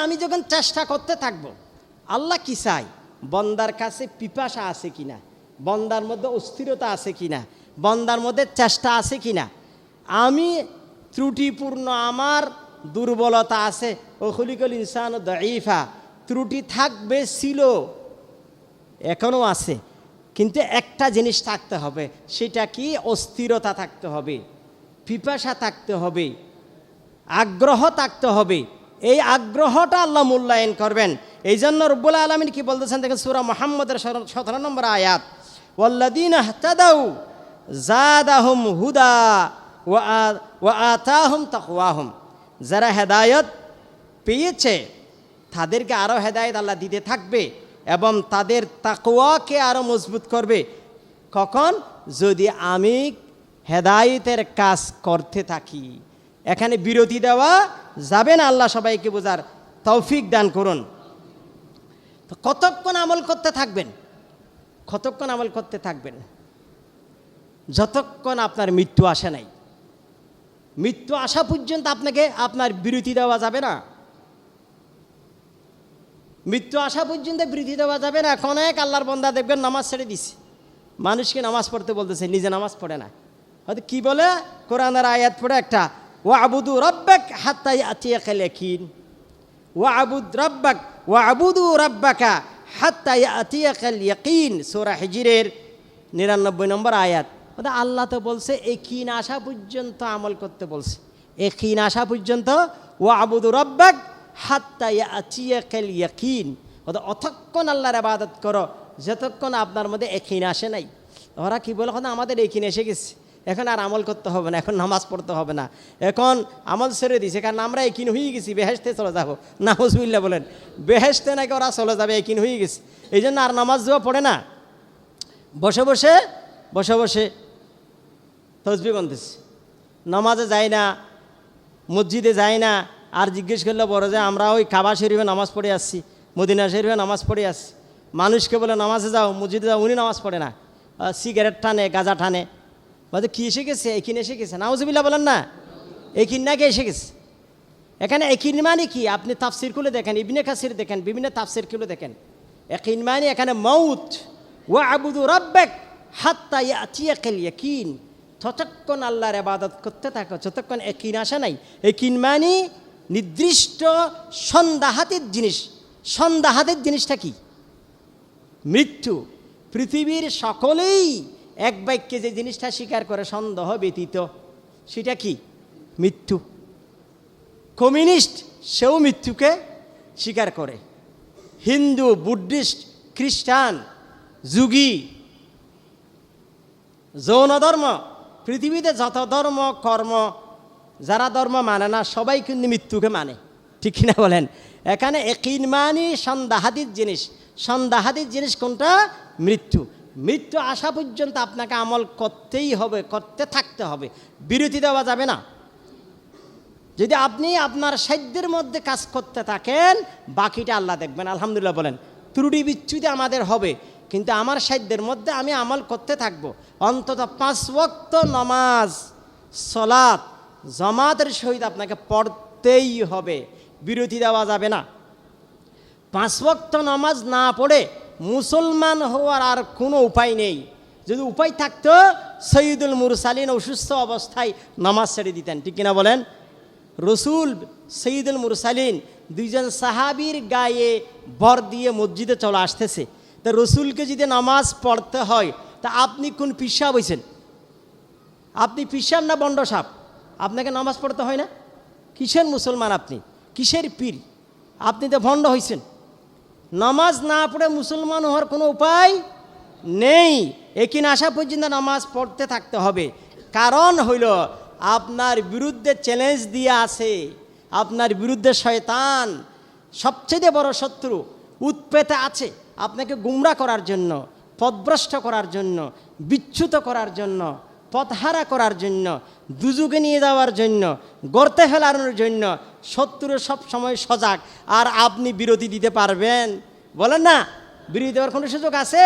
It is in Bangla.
আমি যখন চেষ্টা করতে থাকবো, আল্লাহ কি চাই, বন্দার কাছে পিপাসা আছে কিনা, বন্দার মধ্যে অস্থিরতা আছে কিনা, বন্দার মধ্যে চেষ্টা আছে কিনা। আমি ত্রুটিপূর্ণ, আমার দুর্বলতা আছে, ও খুলিকুল ইনসান দাঈফা, ত্রুটি থাকবে, ছিল, এখনও আছে, কিন্তু একটা জিনিস থাকতে হবে, সেটা কি, অস্থিরতা থাকতে হবে, পিপাসা থাকতে হবে, আগ্রহ থাকতে হবে। এই আগ্রহটা আল্লাহ মূল্যায়ন করবেন। এই জন্য রব্বুল আলামিন কি বলতেছেন দেখেন, সূরা মুহাম্মদের 17 নম্বর আয়াত, ওয়াল্লাযীনা ইহতাদাউ যাদাহুম হুদা ওয়া আতাহুম তাকওয়াহুম। যারা হেদায়েত পেয়েছে তাদেরকে আরও হেদায়েত আল্লাহ দিতে থাকবে এবং তাদের তাকওয়াকে আরও মজবুত করবে। কখন? যদি আমি হেদায়েতের কাজ করতে থাকি। এখানে বিরতি দেওয়া যাবে না। আল্লাহ সবাইকে বোঝার তৌফিক দান করুন। তো কতক্ষণ আমল করতে থাকবেন? কতক্ষণ আমল করতে থাকবেন? যতক্ষণ আপনার মৃত্যু আসে নাই। মৃত্যু আসা পর্যন্ত আপনার বিরতি দেওয়া যাবে না। মৃত্যু আসা পর্যন্ত বিরতি দেওয়া যাবে না। এখন এক আল্লাহর বান্দা দেখবেন নামাজ ছেড়ে দিছে, মানুষকে নামাজ পড়তে বলতেছে, নিজে নামাজ পড়ে না। হয়তো কি বলে, কোরআনের আয়াত পড়ে একটা, ওয়াবুদু রাব্বাক হাত্তা ইয়াতিয়াকাল ইয়াকিন, ওয়াবুদু রাব্বাকা হাত্তা ইয়াতিয়াকাল ইয়াকিন, সূরা হিজরের 99 নম্বর আয়াত। আল্লাহ তো বলছে ইয়াকিন আসা পর্যন্ত আমল করতে বলছে, ইয়াকিন আসা পর্যন্ত, ওয়াবুদু রাব্বাক হাত্তা ইয়াতিয়াকাল ইয়াকিন। অতক্ষণ আল্লাহর ইবাদত করো যতক্ষণ আপনার মধ্যে ইয়াকিন আসে নাই। ওরা কি বলে, আমাদের ইয়াকিন এসে গেছে, এখন আর আমল করতে হবে না, এখন নামাজ পড়তে হবে না, এখন আমল ছেড়ে দিছে, কারণ আমরা ইয়াকিন হয়ে গেছি, বেহেশতে চলে যাবো। নাউজুবিল্লাহ বলেন, বেহেশতে নাকি ওরা চলে যাবে, ইয়াকিন হয়ে গেছে, এই জন্য আর নামাজ দেওয়া পড়ে না, বসে বসে তসবিহ বানতেছে, নামাজে যায় না, মসজিদে যায় না। আর জিজ্ঞেস করলে বড় যে আমরা ওই কাবা শরীফে নামাজ পড়ে আসছি, মদিনা শরীফে নামাজ পড়ে আসছি। মানুষকে বলে নামাজে যাও, মসজিদে যাও, উনি নামাজ পড়ে না, সিগারেট টানে, গাঁজা টানে। বলতে কি এসে গেছে, একিন এসে গেছে। নাউজুবিল্লাহ বলেন না, একিন নাকি এসে গেছে। এখানে একিন মানে কি, আপনি তাফসির খুলে দেখেন, ইবনে কাসির দেখেন, বিভিন্ন তাফসির খুলে দেখেন। একিন মানে এখানে মউত, ওয়াবুদু রাব্বাক হাত্তা ইয়াতিয়াকাল ইয়াকিন। যতক্ষণ আল্লাহর ইবাদত করতে থাকো যতক্ষণ একিন আসে নাই। একিন মানে নির্দিষ্ট সন্দেহাতীত জিনিস। সন্দেহাতীত জিনিসটা কি? মৃত্যু। পৃথিবীর সকলেই এক বাক্যে যে জিনিসটা স্বীকার করে সন্দেহ ব্যতীত, সেটা কি? মৃত্যু। কমিউনিস্ট সেও মৃত্যুকে স্বীকার করে, হিন্দু, বুদ্ধিস্ট, খ্রিস্টান, যুগী, যৌন ধর্ম, পৃথিবীতে যত ধর্ম কর্ম, যারা ধর্ম মানে না সবাই কিন্তু মৃত্যুকে মানে, ঠিক কিনা বলেন? এখানে ইয়াকিন মানে সন্দেহাতীত জিনিস। সন্দেহাতীত জিনিস কোনটা? মৃত্যু। মৃত্যু আসা পর্যন্ত আপনাকে আমল করতেই হবে, করতে থাকতে হবে, বিরতি দেওয়া যাবে না। যদি আপনি আপনার সাধ্যের মধ্যে কাজ করতে থাকেন, বাকিটা আল্লাহ দেখবেন। আলহামদুলিল্লাহ বলেন। ত্রুটি বিচ্যুতি আমাদের হবে, কিন্তু আমার সাধ্যের মধ্যে আমি আমল করতে থাকবো। অন্তত 5 ওয়াক্ত নামাজ, সালাত জামাতের সহিত আপনাকে পড়তেই হবে, বিরতি দেওয়া যাবে না। 5 ওয়াক্ত নামাজ না পড়ে মুসলমান হওয়ার আর কোনো উপায় নেই। যদি উপায় থাকতো, সৈয়দুল মুরসালিন অসুস্থ অবস্থায় নামাজ ছেড়ে দিতেন, ঠিক কিনা বলেন? রসুল সৈয়দুল মুরসালিন 2জন সাহাবীর গায়ে ভর দিয়ে মসজিদে চলে আসতেছে। তা রসুলকে যদি নামাজ পড়তে হয়, তা আপনি কোন পিসাব হয়েছেন? আপনি পিসাব না বন্ড সাপ? আপনাকে নামাজ পড়তে হয় না? কিসের মুসলমান আপনি? কিসের পীর? আপনি তো ভণ্ড হয়েছেন। নামাজ না পড়ে মুসলমান হওয়ার কোনো উপায় নেই। ইয়াকিন আসা পর্যন্ত নামাজ পড়তে থাকতে হবে। কারণ হইল আপনার বিরুদ্ধে চ্যালেঞ্জ দিয়ে আছে, আপনার বিরুদ্ধে শয়তান সবচেয়ে বড় শত্রু উৎপেতে আছে, আপনাকে গুমরা করার জন্য, পথভ্রষ্ট করার জন্য, বিচ্যুত করার জন্য, পথহারা করার জন্য, দুজুগে নিয়ে যাওয়ার জন্য, গর্তে ফেলানোর জন্য। শত্রু সব সময় সজাগ। আর আপনি বিরতি দিতে পারবেন? বলেন না, বিরতি দেওয়ার কোনো সুযোগ আছে?